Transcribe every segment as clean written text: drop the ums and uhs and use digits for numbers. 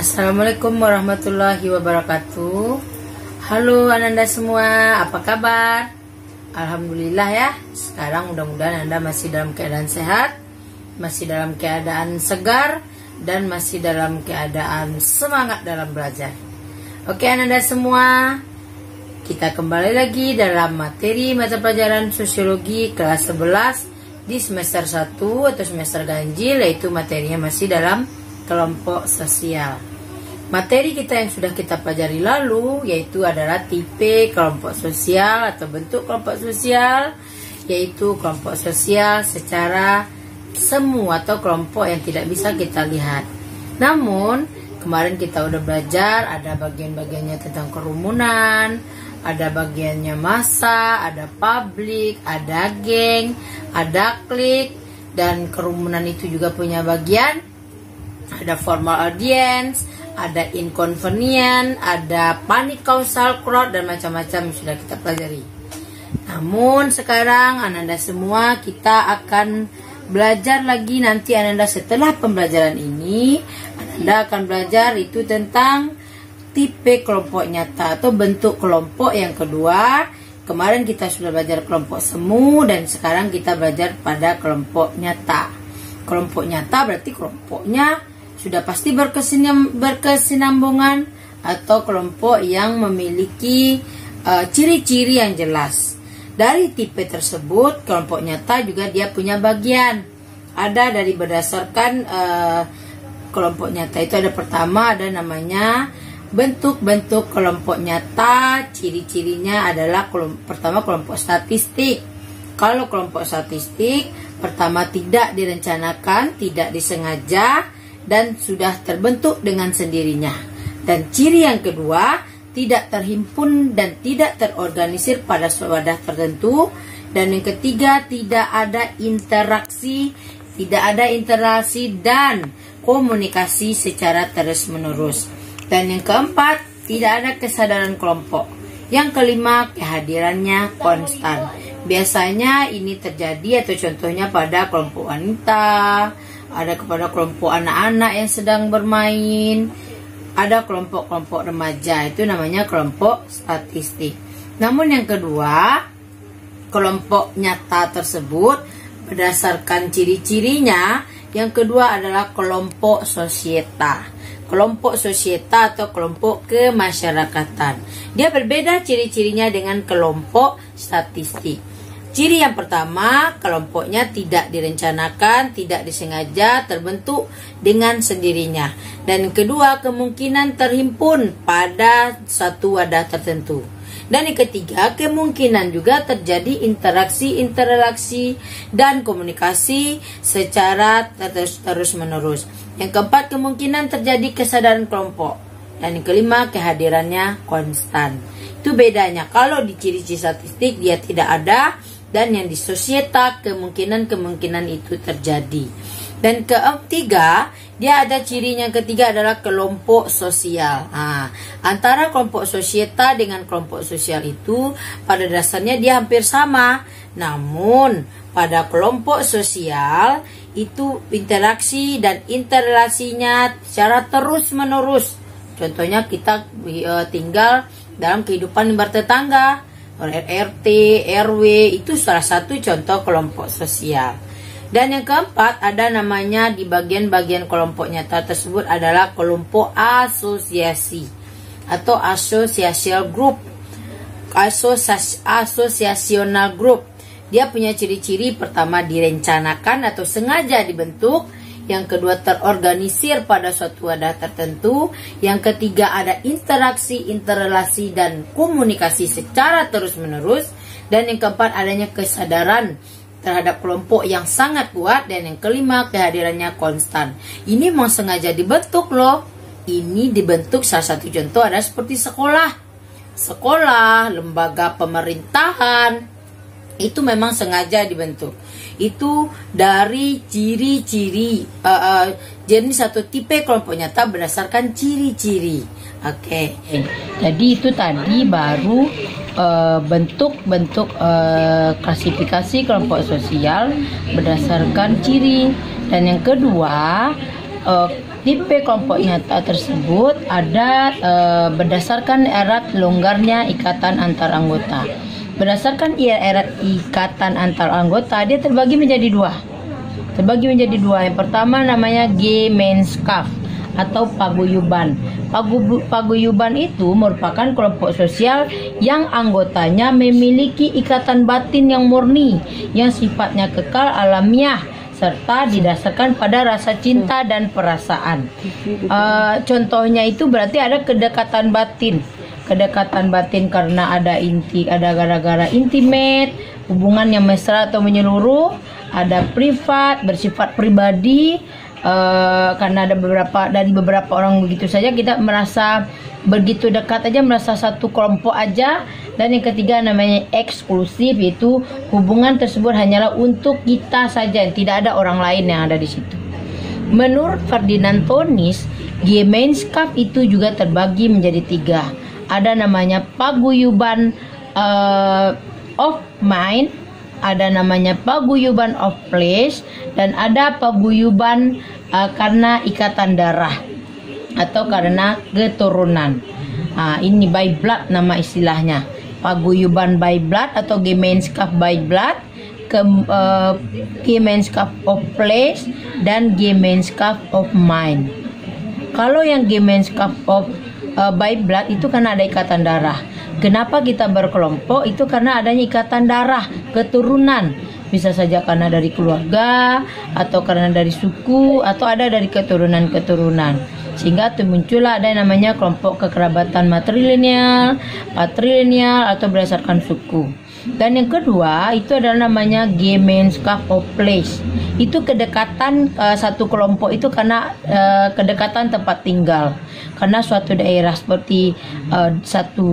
Assalamualaikum warahmatullahi wabarakatuh. Halo Ananda semua, apa kabar? Alhamdulillah ya. Sekarang mudah-mudahan Anda masih dalam keadaan sehat, masih dalam keadaan segar, dan masih dalam keadaan semangat dalam belajar. Oke Ananda semua, kita kembali lagi dalam materi mata pelajaran sosiologi kelas 11 di semester 1 atau semester ganjil, yaitu materinya masih dalam kelompok sosial. Materi kita yang sudah kita pelajari lalu yaitu adalah tipe kelompok sosial atau bentuk kelompok sosial, yaitu kelompok sosial secara semu atau kelompok yang tidak bisa kita lihat. Namun kemarin kita udah belajar ada bagian-bagiannya tentang kerumunan, ada bagiannya massa, ada publik, ada geng, ada klik, dan kerumunan itu juga punya bagian, ada formal audience, ada inconvenient, ada panic causal crowd, dan macam-macam sudah kita pelajari. Namun sekarang Ananda semua kita akan belajar lagi nanti. Ananda setelah pembelajaran ini Ananda akan belajar itu tentang tipe kelompok nyata atau bentuk kelompok yang kedua. Kemarin kita sudah belajar kelompok semu dan sekarang kita belajar pada kelompok nyata. Kelompok nyata berarti kelompoknya sudah pasti berkesinambungan atau kelompok yang memiliki ciri-ciri yang jelas. Dari tipe tersebut, kelompok nyata juga dia punya bagian. Ada dari berdasarkan kelompok nyata itu ada pertama ada namanya bentuk-bentuk kelompok nyata. Ciri-cirinya adalah pertama kelompok statistik. Kalau kelompok statistik pertama tidak direncanakan, tidak disengaja, dan sudah terbentuk dengan sendirinya. Dan ciri yang kedua, tidak terhimpun dan tidak terorganisir pada wadah tertentu. Dan yang ketiga, tidak ada interaksi dan komunikasi secara terus-menerus. Dan yang keempat, tidak ada kesadaran kelompok. Yang kelima, kehadirannya konstan. Biasanya ini terjadi atau contohnya pada kelompok wanita, ada kepada kelompok anak-anak yang sedang bermain, ada kelompok-kelompok remaja, itu namanya kelompok statistik. Namun yang kedua, kelompok nyata tersebut berdasarkan ciri-cirinya, yang kedua adalah kelompok sosieta. Kelompok sosieta atau kelompok kemasyarakatan. Dia berbeda ciri-cirinya dengan kelompok statistik. Ciri yang pertama, kelompoknya tidak direncanakan, tidak disengaja, terbentuk dengan sendirinya. Dan yang kedua, kemungkinan terhimpun pada satu wadah tertentu. Dan yang ketiga, kemungkinan juga terjadi interaksi, dan komunikasi secara terus-menerus. Yang keempat, kemungkinan terjadi kesadaran kelompok. Dan yang kelima, kehadirannya konstan. Itu bedanya. Kalau di ciri-ciri statistik dia tidak ada, dan yang di sosieta kemungkinan itu terjadi. Dan ketiga, dia ada cirinya yang ketiga adalah kelompok sosial. Antara kelompok sosieta dengan kelompok sosial itu pada dasarnya dia hampir sama. Namun pada kelompok sosial itu interaksi dan interrelasinya secara terus-menerus. Contohnya kita tinggal dalam kehidupan bertetangga, RT, RW, itu salah satu contoh kelompok sosial. Dan yang keempat ada namanya di bagian-bagian kelompok nyata tersebut adalah kelompok asosiasi atau associational group. Associational group. Dia punya ciri-ciri pertama direncanakan atau sengaja dibentuk. Yang kedua terorganisir pada suatu wadah tertentu. Yang ketiga ada interaksi, interrelasi, dan komunikasi secara terus-menerus. Dan yang keempat adanya kesadaran terhadap kelompok yang sangat kuat. Dan yang kelima kehadirannya konstan. Ini memang sengaja dibentuk loh. Ini dibentuk salah satu contoh adalah seperti sekolah, lembaga pemerintahan. Itu memang sengaja dibentuk. Itu dari ciri-ciri jenis satu tipe kelompok nyata berdasarkan ciri-ciri. Oke. Jadi itu tadi baru bentuk-bentuk klasifikasi kelompok sosial berdasarkan ciri. Dan yang kedua Tipe kelompok nyata tersebut ada berdasarkan erat longgarnya ikatan antar anggota. Berdasarkan erat ikatan antar anggota, dia terbagi menjadi dua. Yang pertama namanya Gemeinschaft atau paguyuban. Paguyuban itu merupakan kelompok sosial yang anggotanya memiliki ikatan batin yang murni, yang sifatnya kekal, alamiah, serta didasarkan pada rasa cinta dan perasaan. Contohnya itu berarti ada kedekatan batin. Kedekatan batin karena ada gara-gara intimate, hubungan yang mesra atau menyeluruh, ada privat, bersifat pribadi. Karena ada beberapa orang begitu saja kita merasa begitu dekat aja, merasa satu kelompok aja. Dan yang ketiga namanya eksklusif, yaitu hubungan tersebut hanyalah untuk kita saja, tidak ada orang lain yang ada di situ. Menurut Ferdinand Tönnies, Gemeinschaft itu juga terbagi menjadi tiga. Ada namanya paguyuban of mind, ada namanya paguyuban of place, dan ada paguyuban karena ikatan darah atau karena keturunan. Ini by blood nama istilahnya. Paguyuban by blood atau Gemeinschaft by blood, Gemeinschaft of place, dan Gemeinschaft of mind. Kalau yang Gemeinschaft of by blood itu karena ada ikatan darah. Kenapa kita berkelompok? Itu karena adanya ikatan darah, keturunan. Bisa saja karena dari keluarga, atau karena dari suku, atau ada dari keturunan-keturunan. Sehingga muncullah ada yang namanya kelompok kekerabatan matrilineal, patrilineal, atau berdasarkan suku. Dan yang kedua itu adalah namanya Gemeinschaft of place. Itu kedekatan satu kelompok itu karena kedekatan tempat tinggal. Karena suatu daerah seperti satu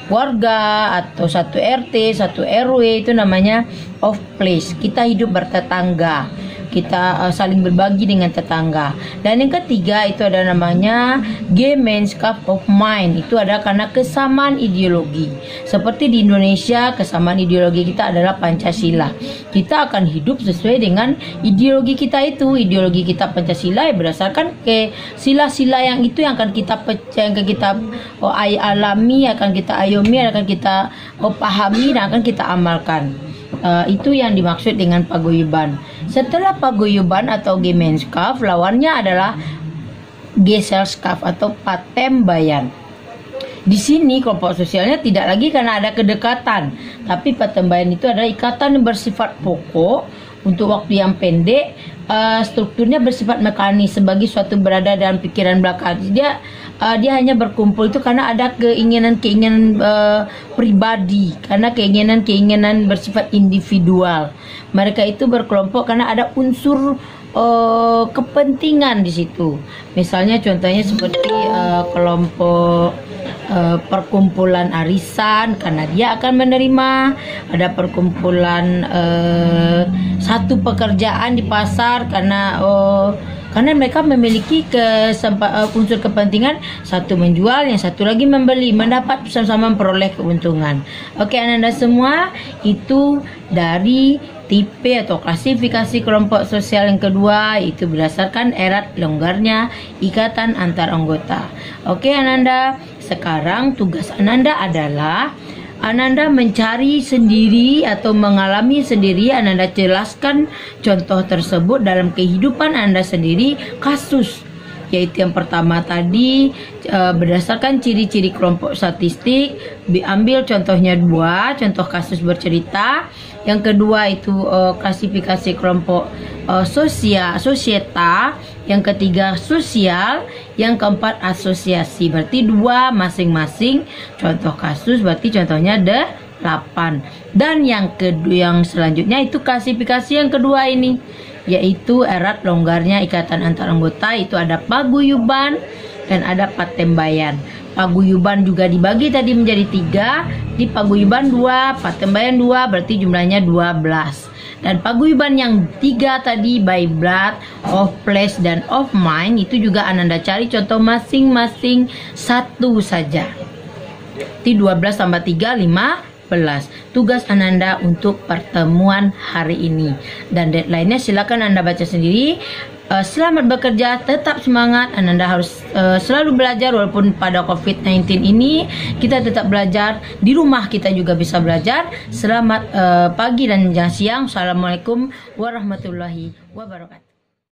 warga atau satu RT, satu RW, itu namanya of place. Kita hidup bertetangga, kita saling berbagi dengan tetangga. Dan yang ketiga itu ada namanya Gemeinschaft of mind. Itu adalah karena kesamaan ideologi. Seperti di Indonesia, kesamaan ideologi kita adalah Pancasila. Kita akan hidup sesuai dengan ideologi kita itu. Ideologi kita Pancasila berdasarkan ke sila-sila yang itu yang akan kita alami, akan kita ayomi, akan kita pahami, dan akan kita amalkan. Itu yang dimaksud dengan paguyuban. Setelah paguyuban atau Gemeinschaft, lawannya adalah Gesellschaft atau patembayan. Di sini kelompok sosialnya tidak lagi karena ada kedekatan, tapi patembayan itu adalah ikatan yang bersifat pokok untuk waktu yang pendek. Strukturnya bersifat mekanis sebagai suatu berada dalam pikiran belaka. Dia hanya berkumpul itu karena ada keinginan pribadi, karena keinginan bersifat individual. Mereka itu berkelompok karena ada unsur kepentingan di situ. Misalnya contohnya seperti kelompok perkumpulan arisan karena dia akan menerima, ada perkumpulan satu pekerjaan di pasar karena mereka memiliki unsur kepentingan, satu menjual, yang satu lagi membeli, mendapat sama-sama memperoleh keuntungan. Oke, Anda semua, itu dari tipe atau klasifikasi kelompok sosial yang kedua, itu berdasarkan erat longgarnya ikatan antar anggota. Oke, Ananda, sekarang tugas Ananda adalah Ananda mencari sendiri atau mengalami sendiri. Ananda jelaskan contoh tersebut dalam kehidupan Anda sendiri, kasus. Yaitu yang pertama tadi berdasarkan ciri-ciri kelompok statistik, diambil contohnya 2, contoh kasus bercerita. Yang kedua itu klasifikasi kelompok sosieta. Yang ketiga sosial. Yang keempat asosiasi. Berarti 2 masing-masing contoh kasus, berarti contohnya ada 8. Dan yang selanjutnya itu klasifikasi yang kedua ini, yaitu erat longgarnya ikatan antar anggota. Itu ada paguyuban dan ada patembayan. Paguyuban juga dibagi tadi menjadi 3. Di paguyuban 2, patembayan 2, berarti jumlahnya 12. Dan paguyuban yang 3 tadi, by blood, of place, dan of mind, itu juga Ananda cari contoh masing-masing 1 saja. Di 12 tambah 3, 15. Tugas Ananda untuk pertemuan hari ini. Dan deadline-nya silakan Anda baca sendiri. Selamat bekerja, tetap semangat. Ananda harus selalu belajar walaupun pada COVID-19 ini kita tetap belajar. Di rumah kita juga bisa belajar. Selamat pagi dan siang. Assalamualaikum warahmatullahi wabarakatuh.